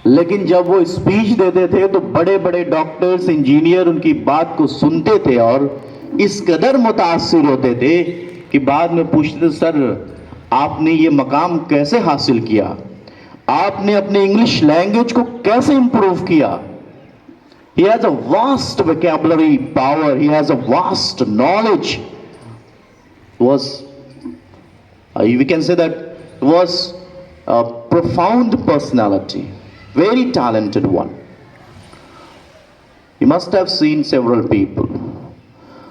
लेकिन जब वो स्पीच देते थे तो बड़े बड़े डॉक्टर्स, इंजीनियर उनकी बात को सुनते थे और इस कदर मुतासिर होते थे कि बाद में पूछते थे, सर आपने ये मकाम कैसे हासिल किया, आपने अपने इंग्लिश लैंग्वेज को कैसे इंप्रूव किया। He has a vast vocabulary power, he has a vast knowledge. Was we can say that was a profound personality, very talented one. You must have seen several people.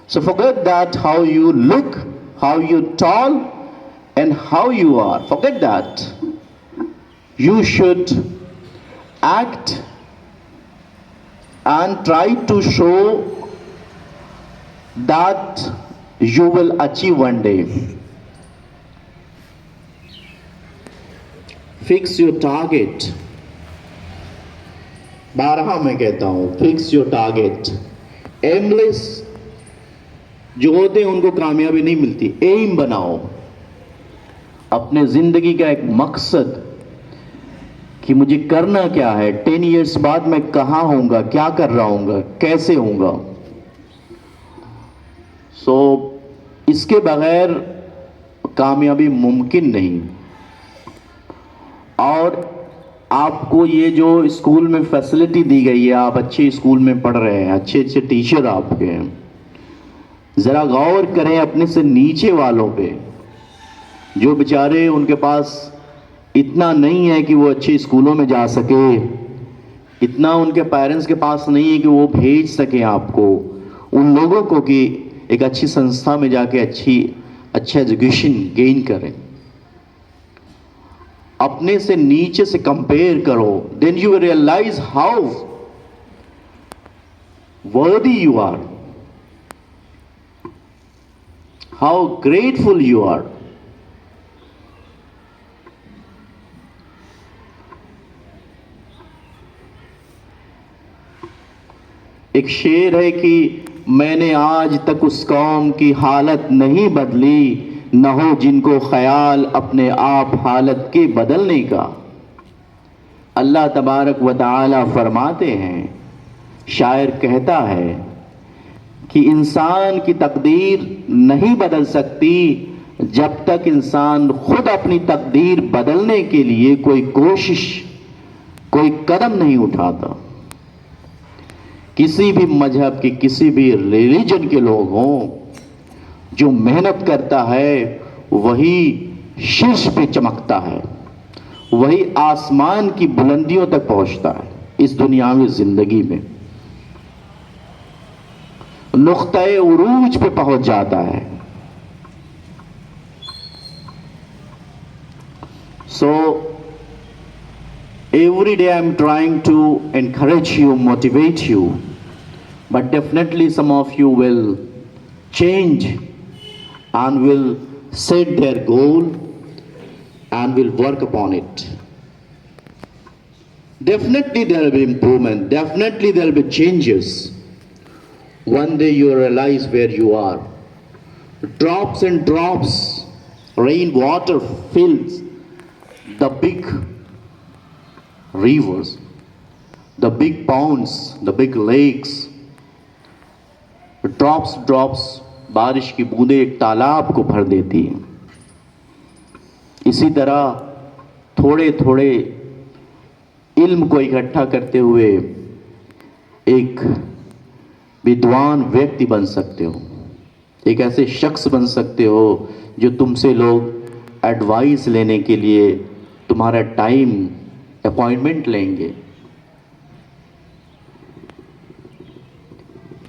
So forget that how you look, how you tall, and how you are. Forget that. You should act and try to show that you will achieve one day. Fix your target. बारहा मैं कहता हूं, fix your target. Aimless जो होते हैं उनको कामयाबी नहीं मिलती। एम बनाओ, अपने जिंदगी का एक मकसद कि मुझे करना क्या है, 10 इयर्स बाद मैं कहां होऊंगा, क्या कर रहा हूंगा, कैसे होऊंगा। सो इसके बगैर कामयाबी मुमकिन नहीं। और आपको ये जो स्कूल में फैसिलिटी दी गई है, आप अच्छे स्कूल में पढ़ रहे हैं, अच्छे अच्छे टीचर आपके हैं, जरा गौर करें अपने से नीचे वालों पे, जो बेचारे उनके पास इतना नहीं है कि वो अच्छे स्कूलों में जा सके, इतना उनके पेरेंट्स के पास नहीं है कि वो भेज सकें आपको, उन लोगों को कि एक अच्छी संस्था में जाके अच्छा एजुकेशन गेन करें। अपने से नीचे से कंपेयर करो, then you will realize how worthy you are, how grateful you are. एक शेर है कि मैंने आज तक उस कौम की हालत नहीं बदली, न हो जिनको ख्याल अपने आप हालत के बदलने का। अल्लाह तबारक व तआला फरमाते हैं, शायर कहता है कि इंसान की तकदीर नहीं बदल सकती जब तक इंसान खुद अपनी तकदीर बदलने के लिए कोई कोशिश, कोई कदम नहीं उठाता। किसी भी मजहब के, किसी भी रिलीजन के लोग हों, जो मेहनत करता है वही शीर्ष पे चमकता है, वही आसमान की बुलंदियों तक पहुंचता है इस दुनियावी जिंदगी में, नुक्ते उरूज पे पहुंच जाता है। सो every day I'm trying to encourage you, motivate you, but definitely some of you will change and will set their goal and will work upon it. Definitely there will be improvement, definitely there will be changes. One day you realize where you are. Drops and drops, rain water fills the big rivers, the big ponds, the big lakes. Drops बारिश की बूंदें एक तालाब को भर देती हैं। इसी तरह थोड़े थोड़े इल्म को इकट्ठा करते हुए एक विद्वान व्यक्ति बन सकते हो, एक ऐसे शख्स बन सकते हो जो तुमसे लोग एडवाइस लेने के लिए तुम्हारा टाइम अपॉइंटमेंट लेंगे।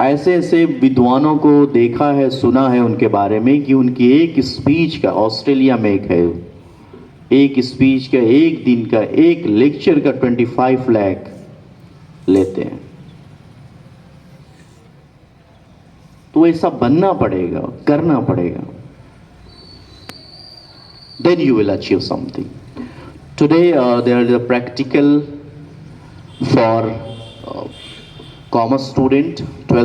ऐसे ऐसे विद्वानों को देखा है, सुना है उनके बारे में कि उनकी एक स्पीच का, ऑस्ट्रेलिया में एक है, एक स्पीच का, एक दिन का, एक लेक्चर का 25 लाख लेते हैं। तो ऐसा बनना पड़ेगा, करना पड़ेगा, then you will achieve something. Today there is a practical for commerce student, 12th